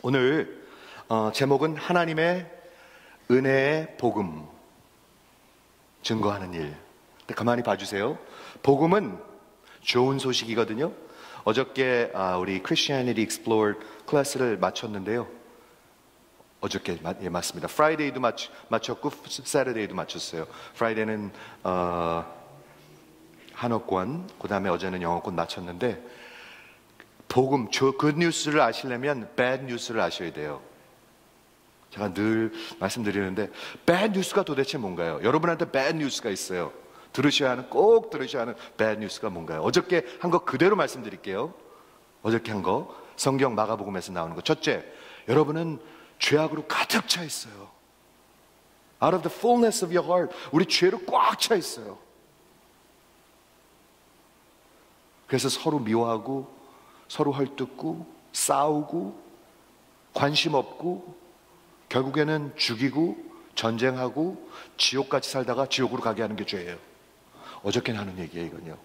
오늘 제목은 하나님의 은혜의 복음 증거하는 일. 가만히 봐주세요. 복음은 좋은 소식이거든요. 어저께 우리 Christianity Explored 클래스를 마쳤는데요. 어저께 맞습니다. Friday도 마쳤고 Saturday도 마쳤어요. Friday는 한어권, 그 다음에 어제는 영어권 마쳤는데, 복음, good news를 아시려면 bad news를 아셔야 돼요. 제가 늘 말씀드리는데 bad news가 도대체 뭔가요? 여러분한테 bad news가 있어요. 꼭 들으셔야 하는 bad news가 뭔가요? 어저께 한 거 그대로 말씀드릴게요. 어저께 한 거 성경 마가복음에서 나오는 거. 첫째, 여러분은 죄악으로 가득 차 있어요. Out of the fullness of your heart, 우리 죄로 꽉 차 있어요. 그래서 서로 미워하고 서로 헐뜯고 싸우고 관심 없고 결국에는 죽이고 전쟁하고 지옥같이 살다가 지옥으로 가게 하는 게 죄예요. 어저께는 하는 얘기예요, 이건요.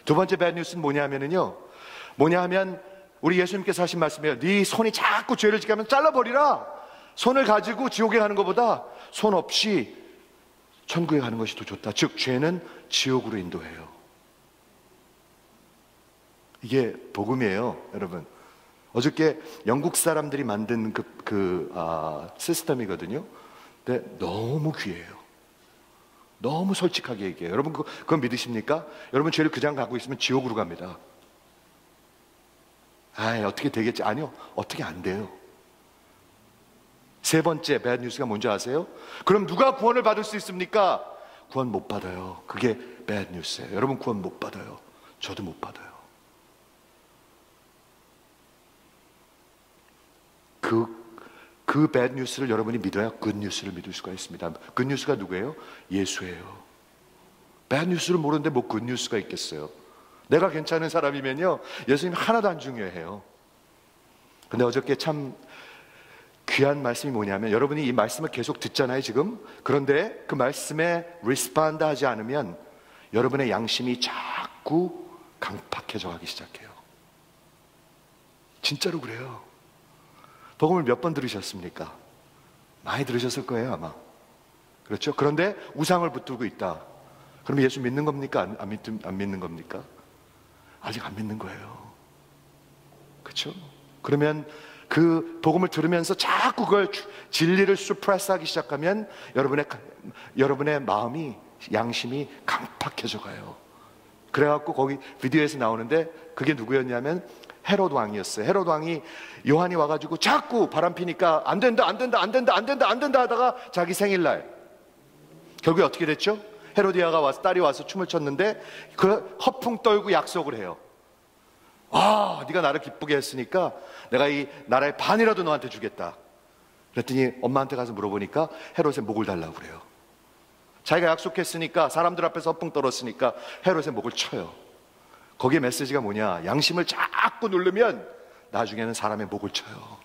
두 번째 bad news는 뭐냐 하면 우리 예수님께서 하신 말씀이에요. 네 손이 자꾸 죄를 지게 하면 잘라버리라. 손을 가지고 지옥에 가는 것보다 손 없이 천국에 가는 것이 더 좋다. 즉 죄는 지옥으로 인도해요. 이게 복음이에요, 여러분. 어저께 영국 사람들이 만든 시스템이거든요. 근데 너무 귀해요. 너무 솔직하게 얘기해요. 여러분 그건 믿으십니까? 여러분 죄를 그냥 가고 있으면 지옥으로 갑니다. 어떻게 되겠지? 아니요, 어떻게 안 돼요. 세 번째 배드 뉴스가 뭔지 아세요? 그럼 누가 구원을 받을 수 있습니까? 구원 못 받아요. 그게 배드 뉴스예요. 여러분 구원 못 받아요. 저도 못 받아요. 그 bad 뉴스를 여러분이 믿어야 good 뉴스를 믿을 수가 있습니다. good 뉴스가 누구예요? 예수예요. bad 뉴스를 모르는데 뭐 good 뉴스가 있겠어요? 내가 괜찮은 사람이면요, 예수님 하나도 안 중요해요. 근데 어저께 참 귀한 말씀이 뭐냐면, 여러분이 이 말씀을 계속 듣잖아요, 지금. 그런데 그 말씀에 respond 하지 않으면 여러분의 양심이 자꾸 강팍해져 가기 시작해요. 진짜로 그래요. 복음을 몇 번 들으셨습니까? 많이 들으셨을 거예요, 아마. 그렇죠? 그런데 우상을 붙들고 있다. 그럼 예수 믿는 겁니까? 안 믿는 겁니까? 아직 안 믿는 거예요. 그렇죠? 그러면 그 복음을 들으면서 자꾸 그걸 진리를 suppress하기 시작하면 여러분의 마음이, 양심이 강팍해져 가요. 그래갖고 거기 비디오에서 나오는데 그게 누구였냐면 헤롯 왕이었어요. 헤롯 왕이 요한이 와가지고 자꾸 바람 피니까 안 된다 하다가 자기 생일날 결국에 어떻게 됐죠? 헤로디아가 와서, 딸이 와서 춤을 췄는데 그 허풍 떨고 약속을 해요. 네가 나를 기쁘게 했으니까 내가 이 나라의 반이라도 너한테 주겠다. 그랬더니 엄마한테 가서 물어보니까 헤롯의 목을 달라고 그래요. 자기가 약속했으니까, 사람들 앞에서 허풍 떨었으니까 헤롯의 목을 쳐요. 거기에 메시지가 뭐냐? 양심을 자꾸 누르면 나중에는 사람의 목을 쳐요.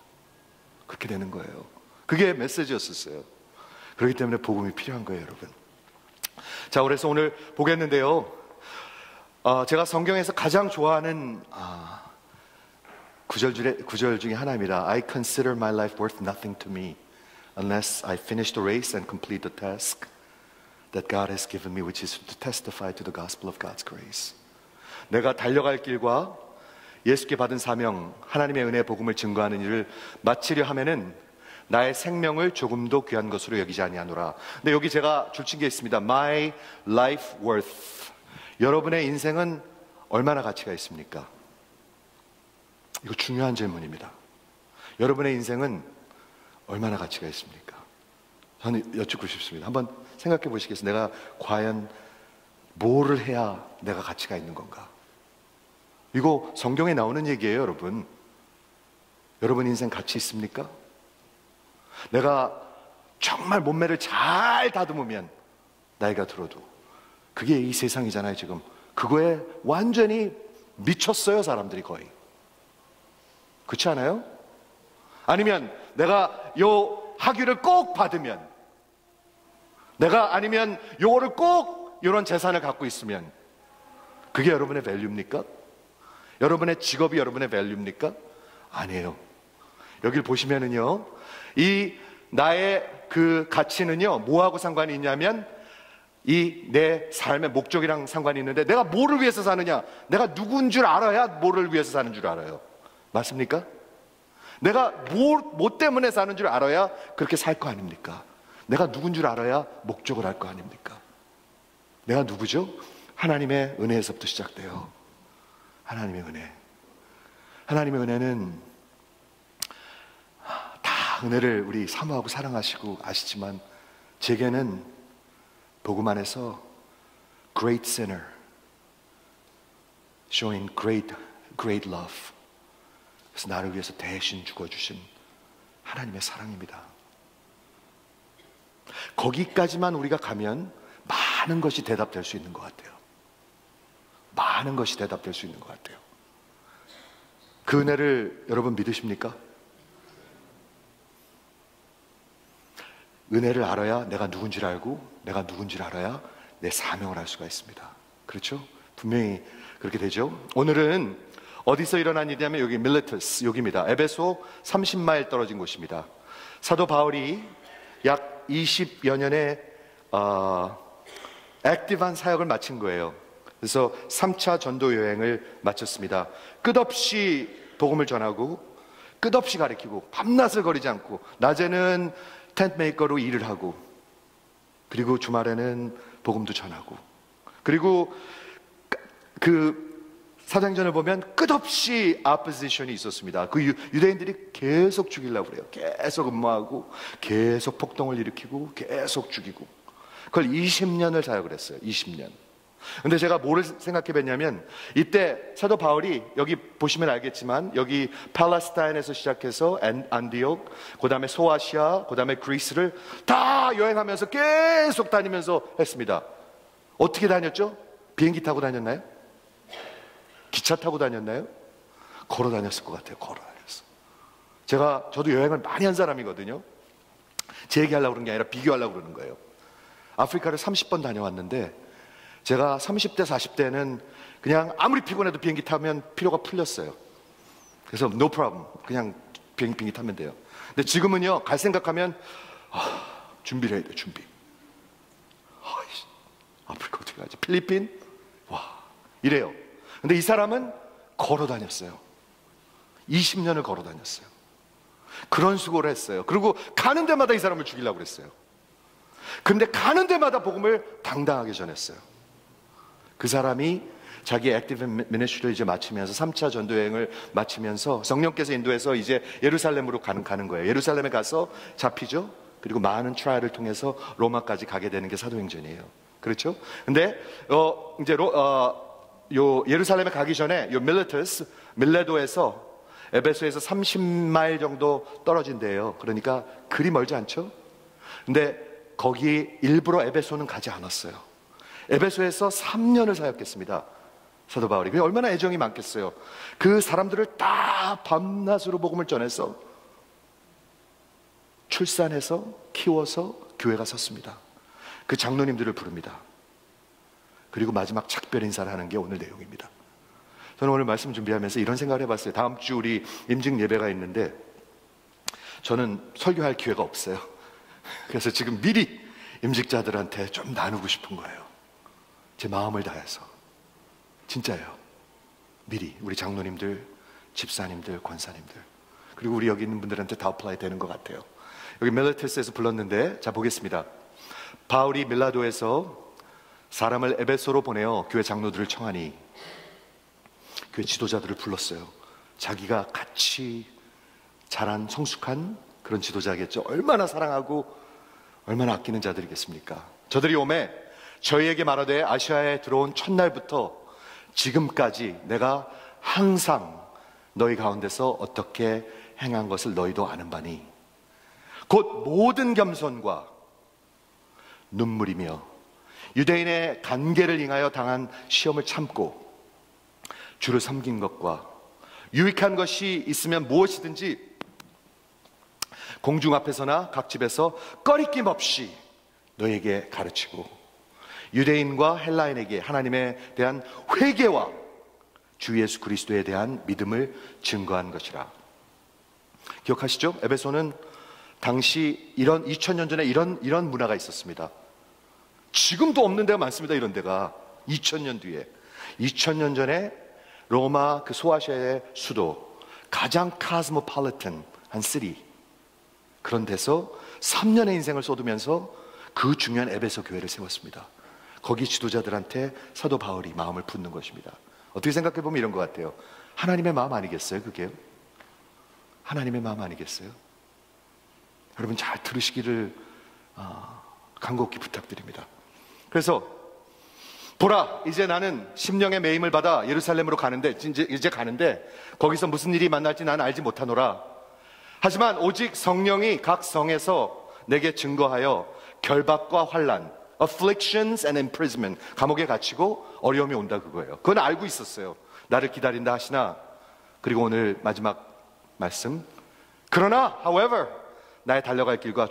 그렇게 되는 거예요. 그게 메시지였었어요. 그렇기 때문에 복음이 필요한 거예요, 여러분. 자, 그래서 오늘 보겠는데요, 제가 성경에서 가장 좋아하는 구절 중에 하나입니다. I consider my life worth nothing to me unless I finish the race and complete the task that God has given me, which is to testify to the gospel of God's grace. 내가 달려갈 길과 예수께 받은 사명, 하나님의 은혜의 복음을 증거하는 일을 마치려 하면은 나의 생명을 조금도 귀한 것으로 여기지 아니하노라. 근데 여기 제가 줄친 게 있습니다. My life worth. 여러분의 인생은 얼마나 가치가 있습니까? 이거 중요한 질문입니다. 여러분의 인생은 얼마나 가치가 있습니까? 저는 여쭙고 싶습니다. 한번 생각해 보시겠어요? 내가 과연 뭐를 해야 내가 가치가 있는 건가? 이거 성경에 나오는 얘기예요, 여러분. 여러분 인생 가치 있습니까? 내가 정말 몸매를 잘 다듬으면, 나이가 들어도, 그게 이 세상이잖아요, 지금. 그거에 완전히 미쳤어요, 사람들이 거의. 그렇지 않아요? 아니면 내가 요 학위를 꼭 받으면, 아니면 요거를 꼭 이런 재산을 갖고 있으면, 그게 여러분의 밸류입니까? 여러분의 직업이 여러분의 밸류입니까? 아니에요. 여기를 보시면은요, 이 나의 그 가치는요, 뭐하고 상관이 있냐면 이 내 삶의 목적이랑 상관이 있는데, 내가 뭐를 위해서 사느냐, 내가 누군 줄 알아야 뭐를 위해서 사는 줄 알아요. 맞습니까? 내가 뭐 때문에 사는 줄 알아야 그렇게 살 거 아닙니까? 내가 누군 줄 알아야 목적을 알 거 아닙니까? 내가 누구죠? 하나님의 은혜에서부터 시작돼요. 하나님의 은혜. 하나님의 은혜는 다 은혜를 우리 사모하고 사랑하시고 아시지만, 제게는 복음 안에서 great sinner showing great love, 그래서 나를 위해서 대신 죽어주신 하나님의 사랑입니다. 거기까지만 우리가 가면 많은 것이 대답될 수 있는 것 같아요. 많은 것이 대답될 수 있는 것 같아요. 그 은혜를 여러분 믿으십니까? 은혜를 알아야 내가 누군지를 알고, 내가 누군지를 알아야 내 사명을 알 수가 있습니다. 그렇죠? 분명히 그렇게 되죠. 오늘은 어디서 일어난 일이냐면 여기 밀레투스, 여기입니다. 에베소 30마일 떨어진 곳입니다. 사도 바울이 약 20여 년의 액티브한 사역을 마친 거예요. 그래서 3차 전도 여행을 마쳤습니다. 끝없이 복음을 전하고, 끝없이 가르치고, 밤낮을 거리지 않고, 낮에는 텐트 메이커로 일을 하고, 그리고 주말에는 복음도 전하고, 그리고 그 사도행전을 보면 끝없이 아포지션이 있었습니다. 그 유대인들이 계속 죽이려고 그래요. 계속 음모하고, 계속 폭동을 일으키고, 계속 죽이고. 그걸 20년을 사역을 했어요. 20년. 근데 제가 뭐를 생각해 뵀냐면, 이때 사도 바울이 여기 보시면 알겠지만, 여기 팔레스타인에서 시작해서 안디옥, 그 다음에 소아시아, 그 다음에 그리스를 다 여행하면서 계속 다니면서 했습니다. 어떻게 다녔죠? 비행기 타고 다녔나요? 기차 타고 다녔나요? 걸어 다녔을 것 같아요. 걸어 다녔어. 저도 여행을 많이 한 사람이거든요. 제 얘기하려고 그런 게 아니라 비교하려고 그러는 거예요. 아프리카를 30번 다녀왔는데, 제가 30대, 40대는 그냥 아무리 피곤해도 비행기 타면 피로가 풀렸어요. 그래서 no problem, 그냥 비행기 타면 돼요. 근데 지금은요, 갈 생각하면 준비를 해야 돼요. 준비. 아프리카 어떻게 가지? 필리핀? 와, 이래요. 근데 이 사람은 걸어 다녔어요. 20년을 걸어 다녔어요. 그런 수고를 했어요. 그리고 가는 데마다 이 사람을 죽이려고 그랬어요. 근데 가는 데마다 복음을 당당하게 전했어요. 그 사람이 자기 액티브 미니스트리를 이제 마치면서 3차 전도 여행을 마치면서 성령께서 인도해서 이제 예루살렘으로 가는 거예요. 예루살렘에 가서 잡히죠. 그리고 많은 트라이를 통해서 로마까지 가게 되는 게 사도행전이에요. 그렇죠? 근데 이제 요 예루살렘에 가기 전에 요 밀레도에서 에베소에서 30마일 정도 떨어진 데예요. 그러니까 그리 멀지 않죠? 근데 거기 일부러 에베소는 가지 않았어요. 에베소에서 3년을 사역했습니다. 사도 바울이. 그게 얼마나 애정이 많겠어요. 그 사람들을 다 밤낮으로 복음을 전해서 출산해서 키워서 교회가 섰습니다. 그 장로님들을 부릅니다. 그리고 마지막 작별 인사를 하는 게 오늘 내용입니다. 저는 오늘 말씀 준비하면서 이런 생각을 해봤어요. 다음 주 우리 임직 예배가 있는데 저는 설교할 기회가 없어요. 그래서 지금 미리 임직자들한테 좀 나누고 싶은 거예요. 제 마음을 다해서. 진짜예요. 미리 우리 장로님들, 집사님들, 권사님들, 그리고 우리 여기 있는 분들한테 다 어플라이 되는 것 같아요. 여기 밀레투스에서 불렀는데, 자 보겠습니다. 바울이 밀라도에서 사람을 에베소로 보내어 교회 장로들을 청하니 교회 지도자들을 불렀어요. 자기가 같이 자란 성숙한 그런 지도자겠죠. 얼마나 사랑하고 얼마나 아끼는 자들이겠습니까? 저들이 오매 저희에게 말하되 아시아에 들어온 첫날부터 지금까지 내가 항상 너희 가운데서 어떻게 행한 것을 너희도 아는 바니 곧 모든 겸손과 눈물이며 유대인의 간계를 인하여 당한 시험을 참고 주를 섬긴 것과 유익한 것이 있으면 무엇이든지 공중 앞에서나 각 집에서 꺼리낌 없이 너에게 가르치고 유대인과 헬라인에게 하나님에 대한 회개와 주 예수 그리스도에 대한 믿음을 증거한 것이라. 기억하시죠? 에베소는 당시 2000년 전에 이런 문화가 있었습니다. 지금도 없는 데가 많습니다. 이런 데가 2000년 뒤에 2000년 전에 로마 그 소아시아의 수도 가장 카스모폴리탄 한 시리, 그런 데서 3년의 인생을 쏟으면서 그 중요한 에베소 교회를 세웠습니다. 거기 지도자들한테 사도 바울이 마음을 붓는 것입니다. 어떻게 생각해 보면 이런 것 같아요. 하나님의 마음 아니겠어요? 그게요? 하나님의 마음 아니겠어요? 여러분 잘 들으시기를 간곡히 부탁드립니다. 그래서 보라, 이제 나는 심령의 매임을 받아 예루살렘으로 가는데, 이제 가는데 거기서 무슨 일이 만날지 나는 알지 못하노라. 하지만 오직 성령이 각 성에서 내게 증거하여 결박과 환난, afflictions and imprisonment, 감옥에 갇히고 어려움이 온다, 그거예요. 그건 알고 있었어요. 나를 기다린다 하시나, 그리고 오늘 마지막 말씀, 그러나 however 나의 달려갈 길과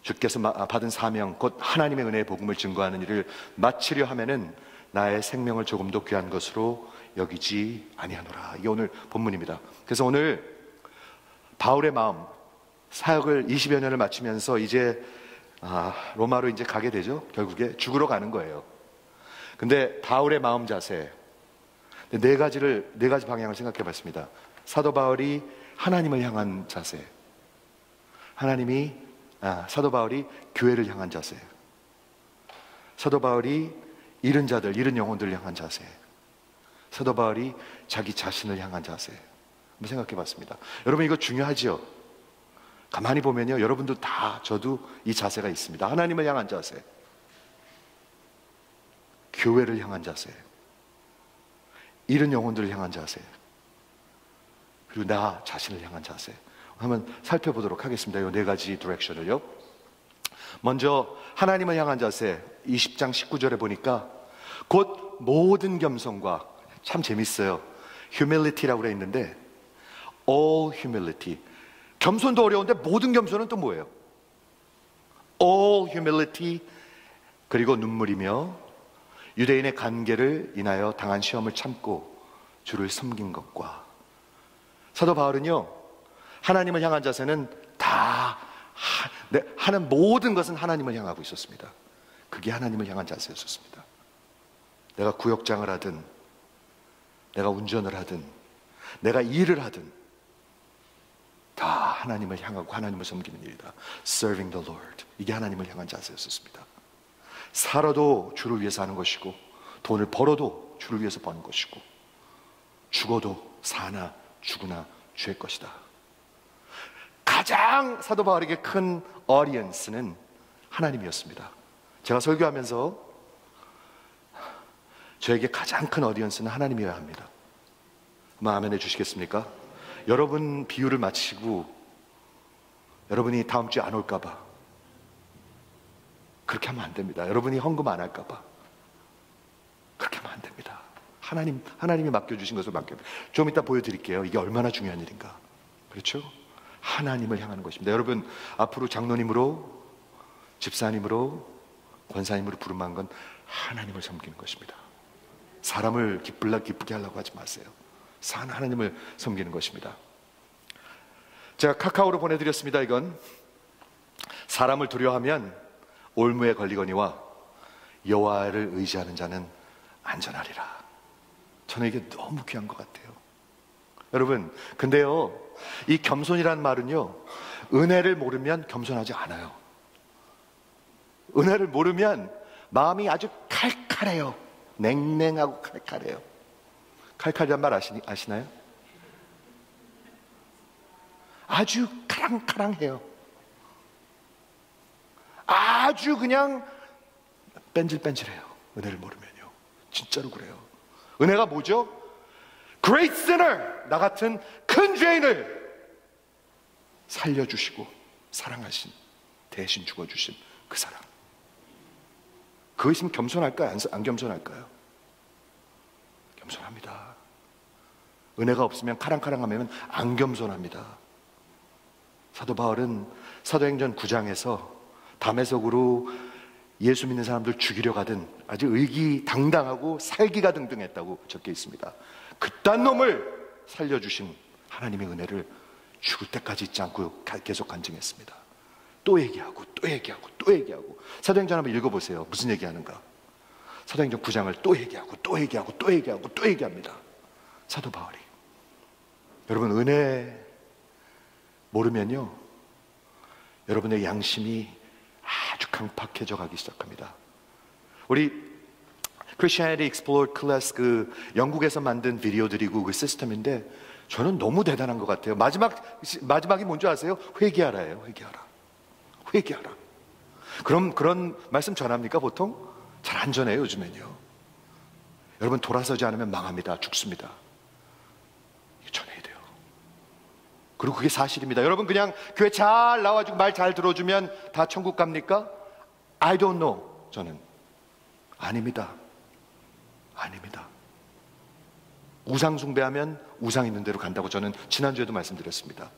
주께서 받은 사명, 곧 하나님의 은혜의 복음을 증거하는 일을 마치려 하면은 나의 생명을 조금도 귀한 것으로 여기지 아니하노라. 이게 오늘 본문입니다. 그래서 오늘 바울의 마음, 사역을 20여 년을 마치면서 이제 로마로 이제 가게 되죠. 결국에 죽으러 가는 거예요. 근데 바울의 마음 자세, 네 가지 방향을 생각해 봤습니다. 사도 바울이 하나님을 향한 자세, 사도 바울이 교회를 향한 자세, 사도 바울이 잃은 자들, 잃은 영혼들을 향한 자세, 사도 바울이 자기 자신을 향한 자세, 한번 생각해 봤습니다. 여러분 이거 중요하죠? 가만히 보면요, 여러분도 다, 저도 이 자세가 있습니다. 하나님을 향한 자세, 교회를 향한 자세, 잃은 영혼들을 향한 자세, 그리고 나 자신을 향한 자세. 한번 살펴보도록 하겠습니다. 이 네 가지 디렉션을요. 먼저 하나님을 향한 자세, 20장 19절에 보니까 곧 모든 겸손과, 참 재밌어요. humility라고 그래 있는데 all humility, 겸손도 어려운데 모든 겸손은 또 뭐예요? all humility, 그리고 눈물이며 유대인의 관계를 인하여 당한 시험을 참고 주를 섬긴 것과. 사도 바울은요, 하나님을 향한 자세는 다 하는 모든 것은 하나님을 향하고 있었습니다. 그게 하나님을 향한 자세였습니다. 내가 구역장을 하든, 내가 운전을 하든, 내가 일을 하든 다 하나님을 향하고 하나님을 섬기는 일이다. Serving the Lord, 이게 하나님을 향한 자세였습니다. 살아도 주를 위해서 하는 것이고, 돈을 벌어도 주를 위해서 버는 것이고, 죽어도 사나 죽으나 주의 것이다. 가장 사도 바울에게 큰 어디언스는 하나님이었습니다. 제가 설교하면서 저에게 가장 큰 어디언스는 하나님이어야 합니다. 아멘 해주시겠습니까? 여러분 비유를 마치고 여러분이 다음 주에 안 올까 봐 그렇게 하면 안 됩니다. 여러분이 헌금 안 할까 봐 그렇게 하면 안 됩니다. 하나님이 맡겨주신 것을 좀 이따 보여드릴게요. 이게 얼마나 중요한 일인가. 그렇죠? 하나님을 향하는 것입니다. 여러분 앞으로 장로님으로, 집사님으로, 권사님으로 부름한 건 하나님을 섬기는 것입니다. 사람을 기쁘게 하려고 하지 마세요. 하나님을 섬기는 것입니다. 제가 카카오로 보내드렸습니다. 이건 사람을 두려워하면 올무에 걸리거니와 여호와를 의지하는 자는 안전하리라. 저는 이게 너무 귀한 것 같아요. 여러분 근데요, 이 겸손이란 말은요, 은혜를 모르면 겸손하지 않아요. 은혜를 모르면 마음이 아주 칼칼해요. 냉랭하고 칼칼해요. 칼칼이란 말 아시나요? 아주 카랑카랑해요. 아주 그냥 뺀질뺀질해요. 은혜를 모르면요. 진짜로 그래요. 은혜가 뭐죠? Great sinner, 나 같은 큰 죄인을 살려주시고 사랑하신, 대신 죽어주신 그 사랑. 그거 있으면 겸손할까요? 안 겸손할까요? 겸손합니다. 은혜가 없으면 카랑카랑하면 안 겸손합니다. 사도 바울은 사도행전 9장에서 담에색으로 예수 믿는 사람들 죽이려 가든 아주 의기당당하고 살기가 등등했다고 적혀 있습니다. 그딴 놈을 살려주신 하나님의 은혜를 죽을 때까지 잊지 않고 계속 간증했습니다. 또 얘기하고 또 얘기하고 또 얘기하고. 사도행전 한번 읽어보세요. 무슨 얘기하는가. 사도행전 9장을 또 얘기하고 또 얘기하고 또 얘기하고 또 얘기합니다. 사도 바울이. 여러분, 은혜 모르면요, 여러분의 양심이 아주 강팍해져 가기 시작합니다. 우리 Christianity Explored 클래스, 그 영국에서 만든 비디오들이고 그 시스템인데 저는 너무 대단한 것 같아요. 마지막이 뭔지 아세요? 회개하라예요. 회개하라. 그럼 그런 말씀 전합니까? 보통 잘 안 전해요, 요즘엔요. 여러분, 돌아서지 않으면 망합니다. 죽습니다. 이거 전해야 돼요. 그리고 그게 사실입니다. 여러분, 그냥 교회 잘 나와주고 말 잘 들어주면 다 천국 갑니까? I don't know. 저는 아닙니다. 우상 숭배하면 우상 있는 대로 간다고 저는 지난주에도 말씀드렸습니다.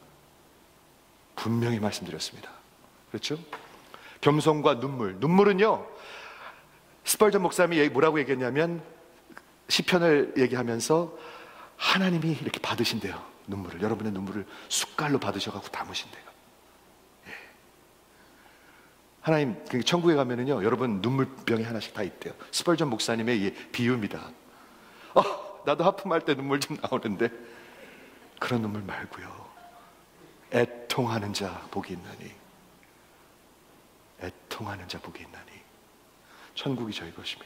분명히 말씀드렸습니다. 그렇죠? 겸손과 눈물은요, 스펄전 목사님이 뭐라고 얘기했냐면, 시편을 얘기하면서 하나님이 이렇게 받으신대요. 눈물을, 여러분의 눈물을 숟갈로 받으셔가지고 담으신대요. 예. 하나님, 천국에 가면은요, 여러분 눈물병이 하나씩 다 있대요. 스펄전 목사님의 비유입니다. 나도 하품할 때 눈물 좀 나오는데 그런 눈물 말고요, 애통하는 자 복이 있나니, 애통하는 자 복이 있나니 천국이 저희 것이며.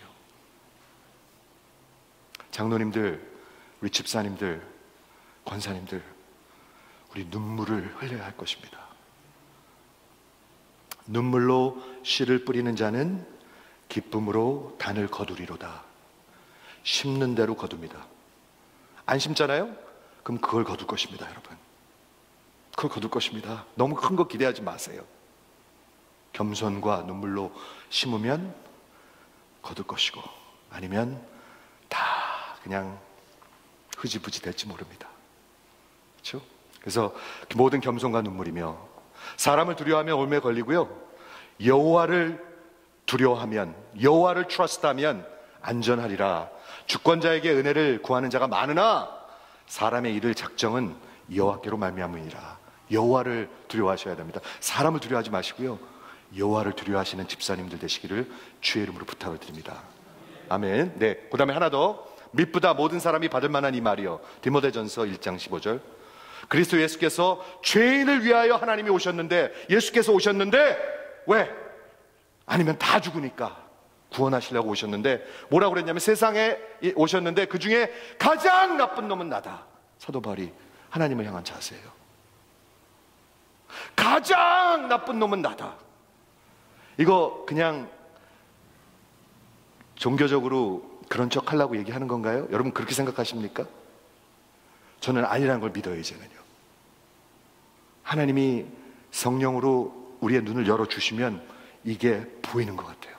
장로님들, 우리 집사님들, 권사님들, 우리 눈물을 흘려야 할 것입니다. 눈물로 씨를 뿌리는 자는 기쁨으로 단을 거두리로다. 심는 대로 거둡니다. 안 심잖아요? 그럼 그걸 거둘 것입니다, 여러분. 그걸 거둘 것입니다. 너무 큰 거 기대하지 마세요. 겸손과 눈물로 심으면 거둘 것이고, 아니면 다 그냥 흐지부지 될지 모릅니다. 그렇죠? 그래서 모든 겸손과 눈물이며, 사람을 두려워하면 올매 걸리고요, 여호와를 두려워하면, 여호와를 트러스트하면 안전하리라. 주권자에게 은혜를 구하는 자가 많으나 사람의 이를 작정은 여호와께로 말미암으니라. 여호와를 두려워하셔야 됩니다. 사람을 두려워하지 마시고요, 여호와를 두려워하시는 집사님들 되시기를 주의 이름으로 부탁을 드립니다. 아멘. 네, 그 다음에 하나 더. 미쁘다 모든 사람이 받을 만한 이 말이요. 디모데전서 1장 15절. 그리스도 예수께서 죄인을 위하여 하나님이 오셨는데, 예수께서 오셨는데 왜? 아니면 다 죽으니까 구원하시려고 오셨는데, 뭐라고 그랬냐면, 세상에 오셨는데 그 중에 가장 나쁜 놈은 나다. 사도 바울이 하나님을 향한 자세예요. 가장 나쁜 놈은 나다. 이거 그냥 종교적으로 그런 척 하려고 얘기하는 건가요? 여러분 그렇게 생각하십니까? 저는 아니라는 걸 믿어요. 이제는요, 하나님이 성령으로 우리의 눈을 열어주시면 이게 보이는 것 같아요.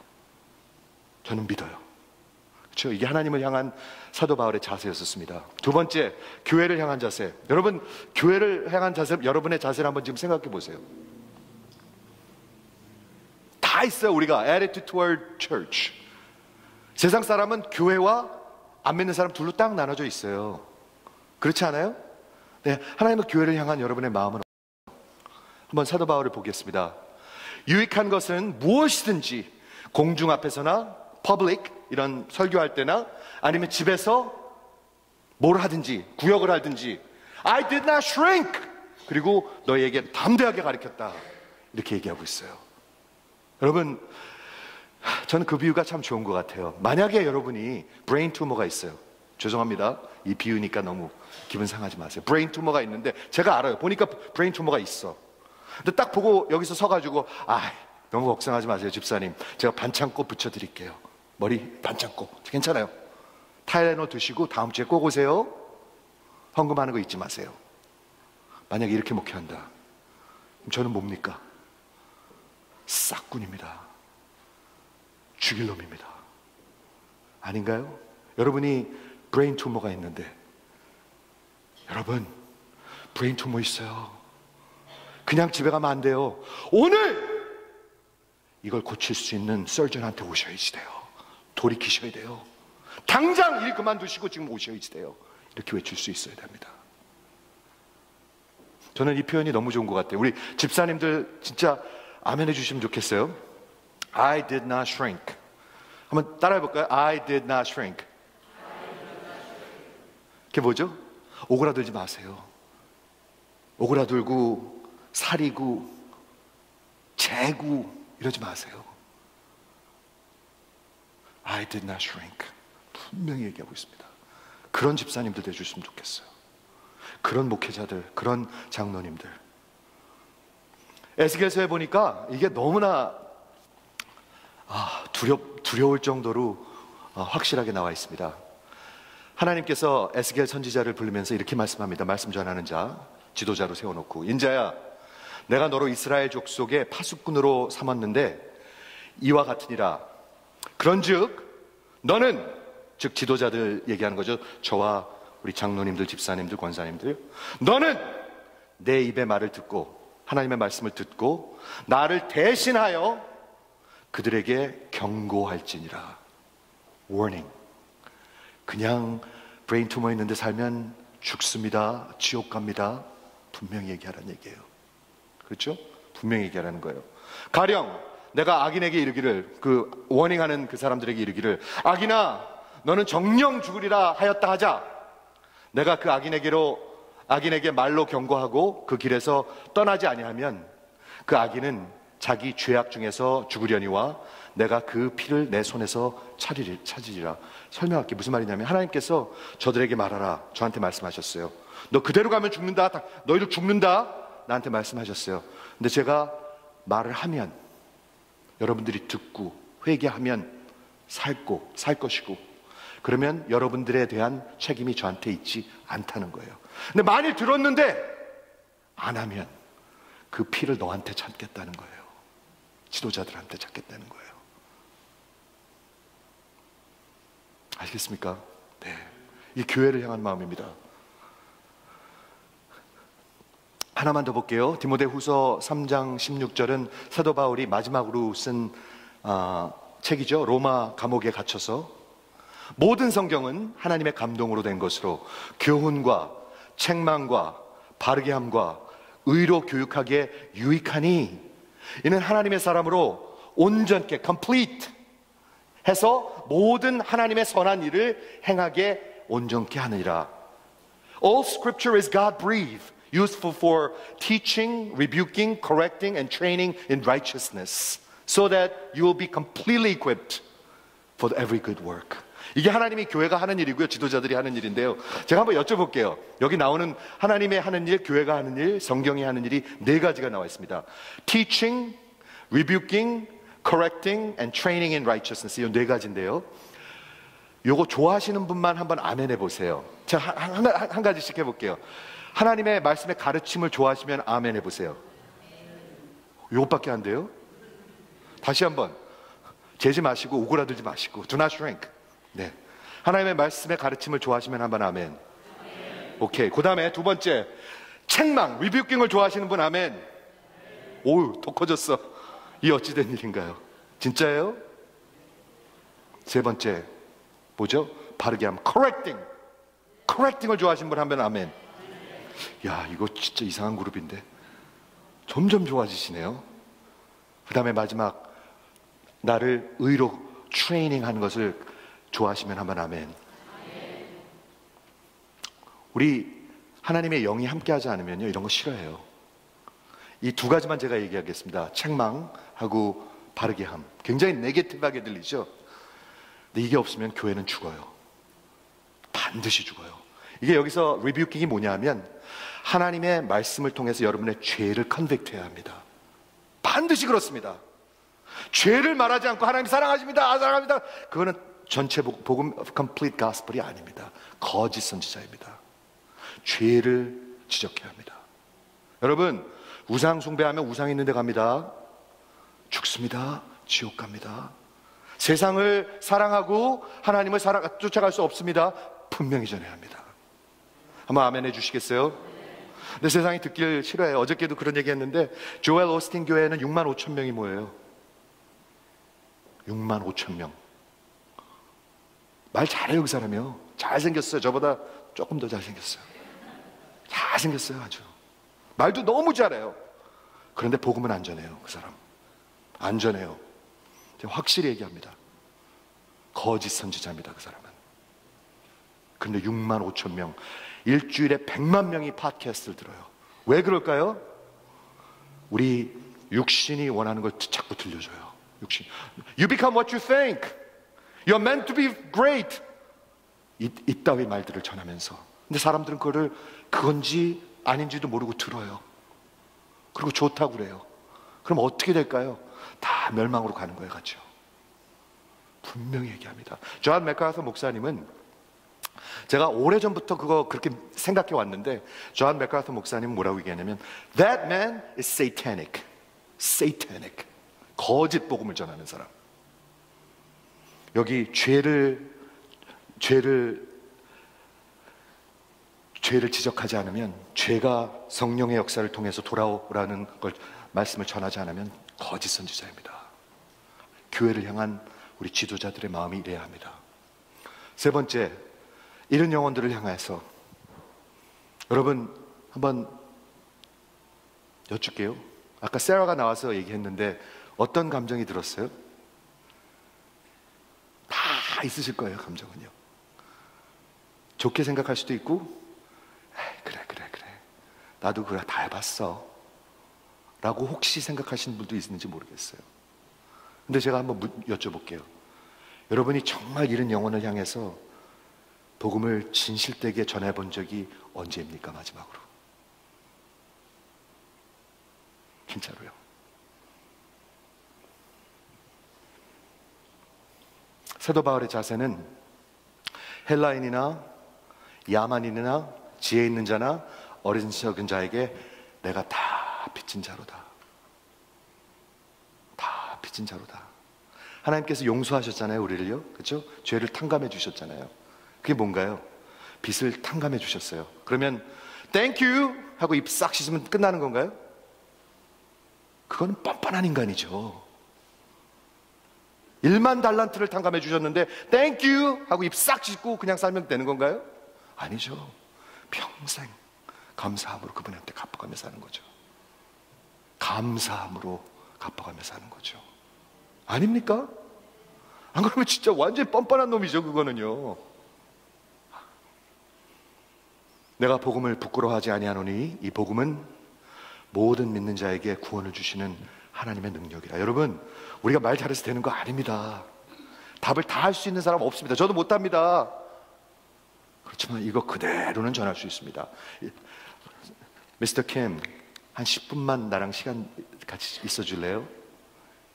저는 믿어요. 그렇죠? 이게 하나님을 향한 사도 바울의 자세였었습니다. 두 번째, 교회를 향한 자세. 여러분, 교회를 향한 자세, 여러분의 자세를 한번 지금 생각해 보세요. 다 있어요. 우리가 attitude toward church. 세상 사람은 교회와 안 믿는 사람 둘로 딱 나눠져 있어요. 그렇지 않아요? 네, 하나님의 교회를 향한 여러분의 마음은 한번 사도 바울을 보겠습니다. 유익한 것은 무엇이든지 공중 앞에서나 public, 이런 설교할 때나 아니면 집에서 뭘 하든지, 구역을 하든지, I did not shrink. 그리고 너희에게 담대하게 가르쳤다. 이렇게 얘기하고 있어요. 여러분, 저는 그 비유가 참 좋은 것 같아요. 만약에 여러분이 브레인 투머가 있어요. 죄송합니다. 이 비유니까 너무 기분 상하지 마세요. 브레인 투머가 있는데, 제가 알아요. 보니까 브레인 투머가 있어. 근데 딱 보고 여기서 서가지고, 너무 걱정하지 마세요, 집사님. 제가 반창고 붙여드릴게요. 머리 반창고. 괜찮아요. 타이레놀 드시고 다음 주에 꼭 오세요. 헌금하는 거 잊지 마세요. 만약에 이렇게 목회한다, 그럼 저는 뭡니까? 싹군입니다. 죽일 놈입니다. 아닌가요? 여러분이 브레인 투머가 있는데, 여러분 브레인 투머 있어요. 그냥 집에 가면 안 돼요. 오늘 이걸 고칠 수 있는 서전한테 오셔야지 돼요. 돌이키셔야 돼요. 당장 일 그만두시고 지금 오셔야지 돼요. 이렇게 외칠 수 있어야 됩니다. 저는 이 표현이 너무 좋은 것 같아요. 우리 집사님들 진짜 아멘 해주시면 좋겠어요. I did not shrink. 한번 따라해 볼까요? I did not shrink. 그게 뭐죠? 오그라들지 마세요. 오그라들고 사리고 재고 이러지 마세요. I did not shrink. 분명히 얘기하고 있습니다. 그런 집사님들 되주시면 좋겠어요. 그런 목회자들, 그런 장로님들. 에스겔서에 보니까 이게 너무나 두려울 정도로 확실하게 나와 있습니다. 하나님께서 에스겔 선지자를 부르면서 이렇게 말씀합니다. 말씀 전하는 자, 지도자로 세워놓고, 인자야, 내가 너로 이스라엘 족속의 파수꾼으로 삼았는데 이와 같으니라. 그런즉 너는, 즉 지도자들 얘기하는 거죠. 저와 우리 장로님들, 집사님들, 권사님들, 너는 내 입의 말을 듣고 하나님의 말씀을 듣고 나를 대신하여 그들에게 경고할지니라. warning. 그냥 브레인 투머 있는데 살면 죽습니다, 지옥 갑니다, 분명히 얘기하라는 얘기예요. 그렇죠? 분명히 얘기하라는 거예요. 가령 내가 악인에게 이르기를, 그 워닝하는 그 사람들에게 이르기를, 악인아 너는 정령 죽으리라 하였다 하자. 내가 그 악인에게 말로 경고하고 그 길에서 떠나지 아니하면 그 악인은 자기 죄악 중에서 죽으려니와 내가 그 피를 내 손에서 찾으리라. 설명할게. 무슨 말이냐면, 하나님께서 저들에게 말하라, 저한테 말씀하셨어요. 너 그대로 가면 죽는다, 너희들 죽는다, 나한테 말씀하셨어요. 근데 제가 말을 하면, 여러분들이 듣고 회개하면 살 것이고, 그러면 여러분들에 대한 책임이 저한테 있지 않다는 거예요. 근데 만일 들었는데 안 하면 그 피를 너한테 찾겠다는 거예요. 지도자들한테 찾겠다는 거예요. 아시겠습니까? 네, 이 교회를 향한 마음입니다. 하나만 더 볼게요. 디모데후서 3장 16절은 사도 바울이 마지막으로 쓴 책이죠. 로마 감옥에 갇혀서, 모든 성경은 하나님의 감동으로 된 것으로 교훈과 책망과 바르게 함과 의로 교육하기에 유익하니 이는 하나님의 사람으로 온전케 complete 해서 모든 하나님의 선한 일을 행하게 온전케 하느니라. All scripture is God breathed, useful for teaching, rebuking, correcting and training in righteousness, so that you will be completely equipped for every good work. 이게 하나님이 교회가 하는 일이고요, 지도자들이 하는 일인데요. 제가 한번 여쭤볼게요. 여기 나오는 하나님의 하는 일, 교회가 하는 일, 성경이 하는 일이 네 가지가 나와 있습니다. Teaching, rebuking, correcting and training in righteousness. 이 네 가지인데요. 요거 좋아하시는 분만 한번 아멘 해보세요. 제가 한 가지씩 해볼게요. 하나님의 말씀의 가르침을 좋아하시면 아멘 해보세요. 요것밖에 안 돼요? 다시 한번. 재지 마시고 오그라들지 마시고 Do not shrink. 네, 하나님의 말씀의 가르침을 좋아하시면 한번 아멘. 오케이. 그 다음에 두 번째, 책망, 리뷰킹을 좋아하시는 분 아멘. 오우, 더 커졌어. 이 어찌된 일인가요? 진짜예요? 세 번째 뭐죠? 바르게 함, correcting을 좋아하시는 분 하면 아멘. 야, 이거 진짜 이상한 그룹인데 점점 좋아지시네요. 그 다음에 마지막, 나를 의로 트레이닝하는 것을 좋아하시면 한번 아멘. 우리 하나님의 영이 함께하지 않으면요, 이런 거 싫어해요. 이 두 가지만 제가 얘기하겠습니다. 책망하고 바르게 함. 굉장히 네게티브하게 들리죠? 근데 이게 없으면 교회는 죽어요. 반드시 죽어요. 이게 여기서 리뷰킹이 뭐냐 하면, 하나님의 말씀을 통해서 여러분의 죄를 컨빅트해야 합니다. 반드시 그렇습니다. 죄를 말하지 않고 하나님 사랑하십니다, 사랑합니다, 그거는 전체 복음 complete gospel이 아닙니다. 거짓 선지자입니다. 죄를 지적해야 합니다. 여러분, 우상 숭배하면 우상 있는 데 갑니다. 죽습니다. 지옥 갑니다. 세상을 사랑하고 하나님을 쫓아갈 수 없습니다. 분명히 전해야 합니다. 한번 아멘 해주시겠어요? 근데 세상이 듣길 싫어해요. 어저께도 그런 얘기 했는데, 조엘 오스틴 교회에는 6만 5천 명이 모여요. 6만 5천 명. 말 잘해요, 그 사람이요. 잘생겼어요. 저보다 조금 더 잘생겼어요. 잘생겼어요, 아주. 말도 너무 잘해요. 그런데 복음은 안 전해요. 그 사람 안 전해요. 제가 확실히 얘기합니다. 거짓 선지자입니다. 그 사람은. 근데 6만 5천 명, 일주일에 100만 명이 팟캐스트를 들어요. 왜 그럴까요? 우리 육신이 원하는 걸 자꾸 들려줘요. 육신. You become what you think. You're meant to be great. 이따위 말들을 전하면서. 근데 사람들은 그거를 그건지 아닌지도 모르고 들어요. 그리고 좋다고 그래요. 그럼 어떻게 될까요? 다 멸망으로 가는 거예요. 같죠? 분명히 얘기합니다. 존 맥카서 목사님은, 제가 오래전부터 그거 그렇게 생각해 왔는데, 존 맥카서 목사님은 뭐라고 얘기하냐면 That man is satanic. Satanic. 거짓 복음을 전하는 사람. 여기 죄를 지적하지 않으면, 죄가 성령의 역사를 통해서 돌아오라는 걸 말씀을 전하지 않으면 거짓 선지자입니다. 교회를 향한 우리 지도자들의 마음이 이래야 합니다. 세 번째, 이런 영혼들을 향해서 여러분 한번 여쭐게요. 아까 세라가 나와서 얘기했는데 어떤 감정이 들었어요? 다 있으실 거예요. 감정은요. 좋게 생각할 수도 있고, 그래 나도 그거 다 해봤어 라고 혹시 생각하시는 분도 있는지 모르겠어요. 근데 제가 한번 여쭤볼게요. 여러분이 정말 이런 영혼을 향해서 복음을 진실되게 전해본 적이 언제입니까? 마지막으로. 진짜로요. 사도 바울의 자세는 헬라인이나 야만인이나 지혜 있는 자나 어리석은 자에게 내가 다 빚진 자로다. 다 빚진 자로다. 하나님께서 용서하셨잖아요, 우리를요. 그렇죠? 죄를 탕감해 주셨잖아요. 그게 뭔가요? 빚을 탕감해 주셨어요. 그러면 Thank you 하고 입 싹 씻으면 끝나는 건가요? 그건 뻔뻔한 인간이죠. 1만 달란트를 탕감해 주셨는데 Thank you 하고 입 싹 씻고 그냥 살면 되는 건가요? 아니죠. 평생 감사함으로 그분한테 갚아가며 사는 거죠. 감사함으로 갚아가며 사는 거죠. 아닙니까? 안 그러면 진짜 완전히 뻔뻔한 놈이죠. 그거는요. 내가 복음을 부끄러워하지 아니하노니 이 복음은 모든 믿는 자에게 구원을 주시는 하나님의 능력이라. 여러분, 우리가 말 잘해서 되는 거 아닙니다. 답을 다 할 수 있는 사람 없습니다. 저도 못합니다. 그렇지만 이거 그대로는 전할 수 있습니다. 미스터 킴, 한 10분만 나랑 시간 같이 있어 줄래요?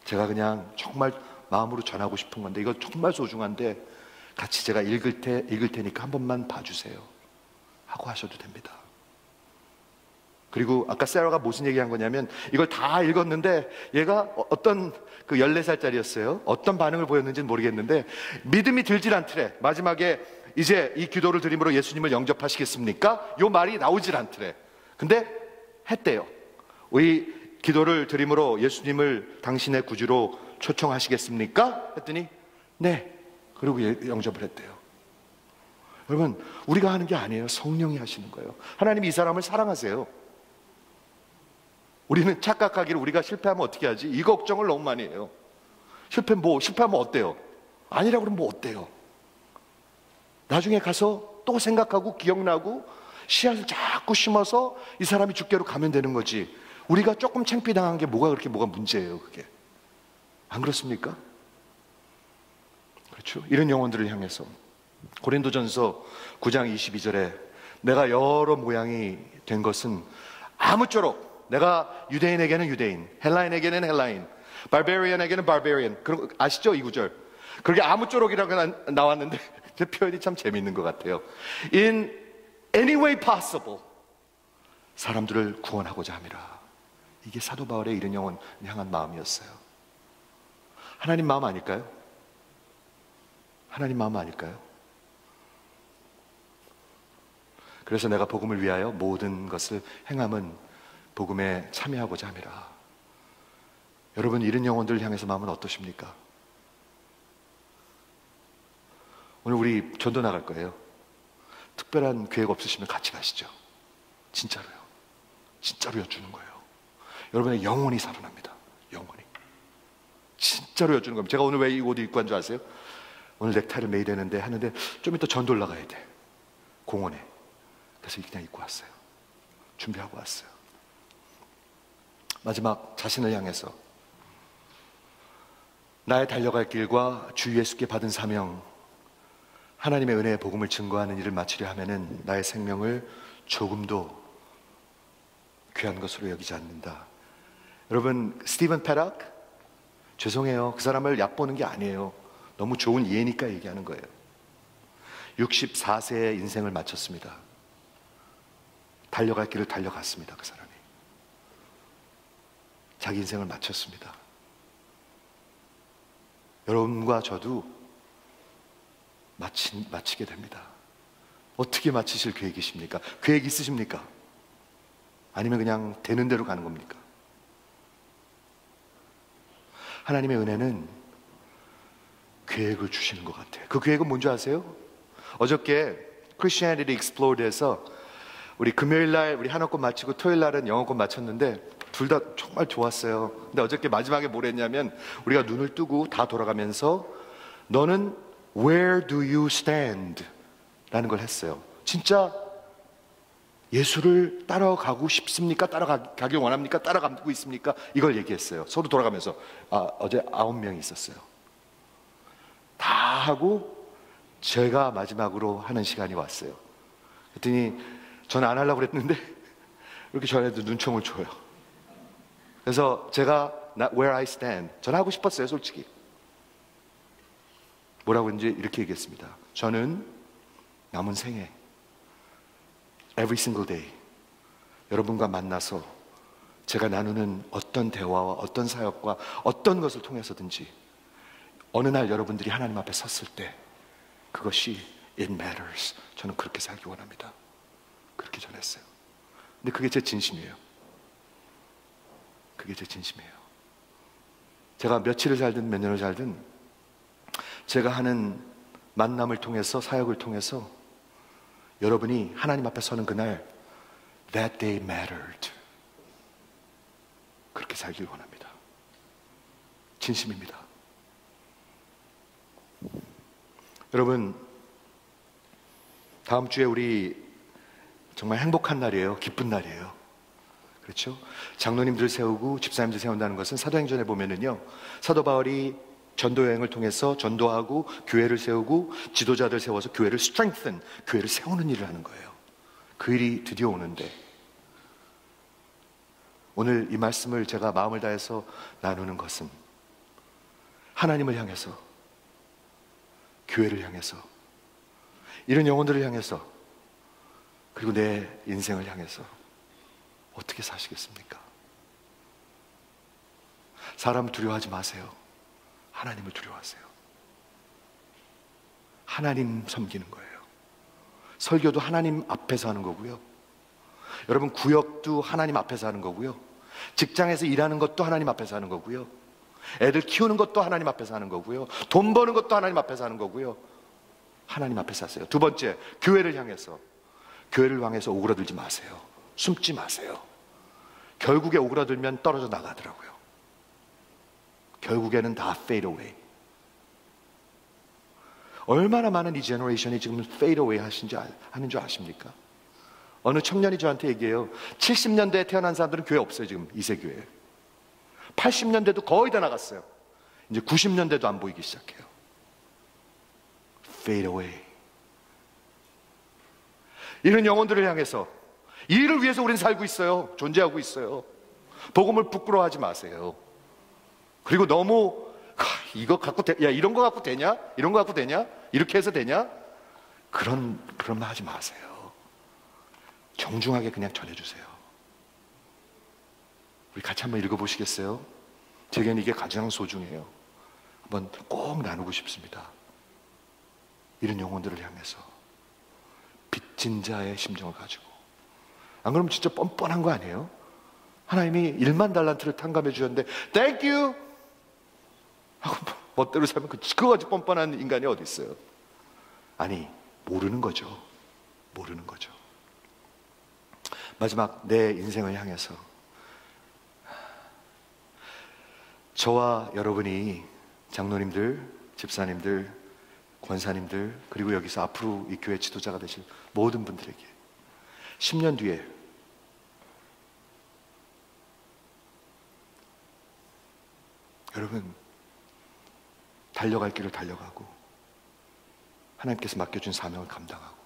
제가 그냥 정말 마음으로 전하고 싶은 건데, 이거 정말 소중한데 같이 제가 읽을 테니까 한 번만 봐주세요 하고 하셔도 됩니다. 그리고 아까 세라가 무슨 얘기한 거냐면, 이걸 다 읽었는데 얘가 어떤 14살짜리였어요. 어떤 반응을 보였는지는 모르겠는데 믿음이 들질 않더래. 마지막에 이제 이 기도를 드림으로 예수님을 영접하시겠습니까? 요 말이 나오질 않더래. 근데 했대요. 이 기도를 드림으로 예수님을 당신의 구주로 초청하시겠습니까? 했더니 네. 그리고 영접을 했대요. 여러분, 우리가 하는 게 아니에요. 성령이 하시는 거예요. 하나님이 이 사람을 사랑하세요. 우리는 착각하기를 우리가 실패하면 어떻게 하지? 이 걱정을 너무 많이 해요. 실패하면 어때요? 아니라고 그러면 뭐 어때요? 나중에 가서 또 생각하고 기억나고 씨앗을 자꾸 심어서 이 사람이 주께로 가면 되는 거지. 우리가 조금 창피당한 게 뭐가 문제예요, 그게. 안 그렇습니까? 그렇죠. 이런 영혼들을 향해서 고린도전서 9장 22절에 내가 여러 모양이 된 것은 아무쪼록, 내가 유대인에게는 유대인, 헬라인에게는 헬라인, 바베리안에게는 바베리안. 그런 거 아시죠? 이 구절. 그렇게 아무쪼록이라고 나왔는데 제 표현이 참 재밌는 것 같아요. In any way possible 사람들을 구원하고자 함이라. 이게 사도 바울의 이런 영혼 향한 마음이었어요. 하나님 마음 아닐까요? 하나님 마음 아닐까요? 그래서 내가 복음을 위하여 모든 것을 행함은 복음에 참여하고자 함이라. 여러분, 이런 영혼들을 향해서 마음은 어떠십니까? 오늘 우리 전도 나갈 거예요. 특별한 계획 없으시면 같이 가시죠. 진짜로요. 진짜로 여쭈는 거예요. 여러분의 영혼이 살아납니다. 영혼이. 진짜로 여쭈는 겁니다. 제가 오늘 왜 이 옷을 입고 한 줄 아세요? 오늘 넥타이를 매야 되는데 하는데 좀 이따 전도 올라가야 돼. 공원에. 그래서 그냥 입고 왔어요. 준비하고 왔어요. 마지막 자신을 향해서 나의 달려갈 길과 주 예수께 받은 사명, 하나님의 은혜의 복음을 증거하는 일을 마치려 하면은 나의 생명을 조금도 귀한 것으로 여기지 않는다. 여러분, 스티븐 페락, 죄송해요. 그 사람을 얕보는 게 아니에요. 너무 좋은 예니까 얘기하는 거예요. 64세의 인생을 마쳤습니다. 달려갈 길을 달려갔습니다. 그 사람이 자기 인생을 마쳤습니다. 여러분과 저도 마치게 됩니다. 어떻게 마치실 계획이십니까? 계획 있으십니까? 아니면 그냥 되는 대로 가는 겁니까? 하나님의 은혜는 계획을 주시는 것 같아요. 그 계획은 뭔지 아세요? 어저께 Christianity Explored에서 우리 금요일날 우리 한어권 마치고 토요일날은 영어권 마쳤는데 둘 다 정말 좋았어요. 근데 어저께 마지막에 뭘 했냐면 우리가 눈을 뜨고 다 돌아가면서 너는 Where do you stand? 라는 걸 했어요. 진짜 예수를 따라가고 싶습니까? 따라가길 원합니까? 따라가고 있습니까? 이걸 얘기했어요. 서로 돌아가면서. 어제 9명이 있었어요. 다 하고 제가 마지막으로 하는 시간이 왔어요. 그랬더니 저는 안 하려고 그랬는데 이렇게 저한테 눈총을 줘요. 그래서 제가 Where I stand, 저는 하고 싶었어요. 솔직히 뭐라고 했는지 이렇게 얘기했습니다. 저는 남은 생에 Every single day 여러분과 만나서 제가 나누는 어떤 대화와 어떤 사역과 어떤 것을 통해서든지 어느 날 여러분들이 하나님 앞에 섰을 때 그것이 It matters. 저는 그렇게 살기 원합니다. 그렇게 전했어요. 근데 그게 제 진심이에요. 그게 제 진심이에요. 제가 며칠을 살든 몇 년을 살든 제가 하는 만남을 통해서, 사역을 통해서 여러분이 하나님 앞에 서는 그날 That day mattered. 그렇게 살길 원합니다. 진심입니다. 여러분, 다음 주에 우리 정말 행복한 날이에요. 기쁜 날이에요. 그렇죠? 장로님들 세우고 집사님들 세운다는 것은 사도행전에 보면은요, 사도 바울이 전도 여행을 통해서 전도하고 교회를 세우고 지도자들 세워서 교회를 strengthen, 교회를 세우는 일을 하는 거예요. 그 일이 드디어 오는데 오늘 이 말씀을 제가 마음을 다해서 나누는 것은 하나님을 향해서, 교회를 향해서, 이런 영혼들을 향해서, 그리고 내 인생을 향해서 어떻게 사시겠습니까? 사람 두려워하지 마세요. 하나님을 두려워하세요. 하나님 섬기는 거예요. 설교도 하나님 앞에서 하는 거고요. 여러분, 구역도 하나님 앞에서 하는 거고요. 직장에서 일하는 것도 하나님 앞에서 하는 거고요. 애들 키우는 것도 하나님 앞에서 하는 거고요. 돈 버는 것도 하나님 앞에서 하는 거고요. 하나님 앞에서 하세요. 두 번째, 교회를 향해서, 교회를 향해서 오그라들지 마세요. 숨지 마세요. 결국에 오그라들면 떨어져 나가더라고요. 결국에는 다 fade away. 얼마나 많은 이 제너레이션이 지금 fade away 하는 줄 아십니까? 어느 청년이 저한테 얘기해요. 70년대에 태어난 사람들은 교회 없어요. 지금 이세교회. 80년대도 거의 다 나갔어요. 이제 90년대도 안 보이기 시작해요. fade away. 이런 영혼들을 향해서, 이 일을 위해서 우리는 살고 있어요. 존재하고 있어요. 복음을 부끄러워하지 마세요. 그리고 너무 이거 갖고 이런 거 갖고 되냐? 이런 거 갖고 되냐? 이렇게 해서 되냐? 그런 말 하지 마세요. 정중하게 그냥 전해주세요. 우리 같이 한번 읽어보시겠어요? 제게는 이게 가장 소중해요. 한번 꼭 나누고 싶습니다. 이런 영혼들을 향해서 빚진 자의 심정을 가지고. 안 그러면 진짜 뻔뻔한 거 아니에요? 하나님이 1만 달란트를 탕감해 주셨는데 Thank you 하고 멋대로 살면 그거같이 뻔뻔한 인간이 어디 있어요? 아니, 모르는 거죠. 모르는 거죠. 마지막 내 인생을 향해서 저와 여러분이 장로님들, 집사님들, 권사님들, 그리고 여기서 앞으로 이 교회 지도자가 되실 모든 분들에게 10년 뒤에 여러분 달려갈 길을 달려가고 하나님께서 맡겨준 사명을 감당하고,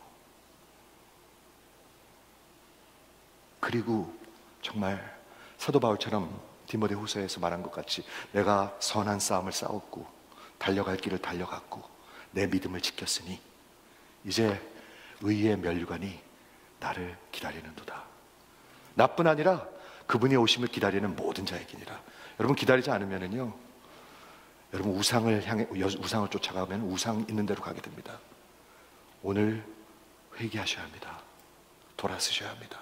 그리고 정말 사도 바울처럼 디모데후서에서 말한 것 같이 내가 선한 싸움을 싸웠고 달려갈 길을 달려갔고 내 믿음을 지켰으니 이제 의의 면류관이 나를 기다리는도다. 나뿐 아니라 그분이 오심을 기다리는 모든 자에게니라. 여러분 기다리지 않으면은요, 여러분 우상을 쫓아가면 우상 있는 대로 가게 됩니다. 오늘 회개하셔야 합니다. 돌아서셔야 합니다.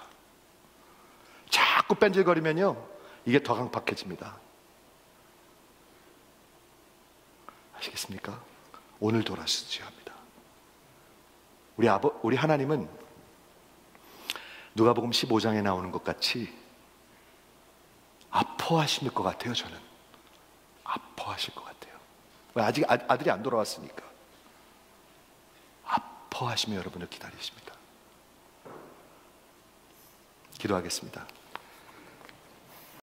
자꾸 뺀질거리면요 이게 더 강팍해집니다. 아시겠습니까? 오늘 돌아서셔야 합니다. 우리 하나님은 누가복음 15장에 나오는 것 같이 아파하실 것 같아요. 저는 아파하실 것 같아요. 왜? 아직 아들이 안 돌아왔으니까. 아파하시며 여러분을 기다리십니다. 기도하겠습니다.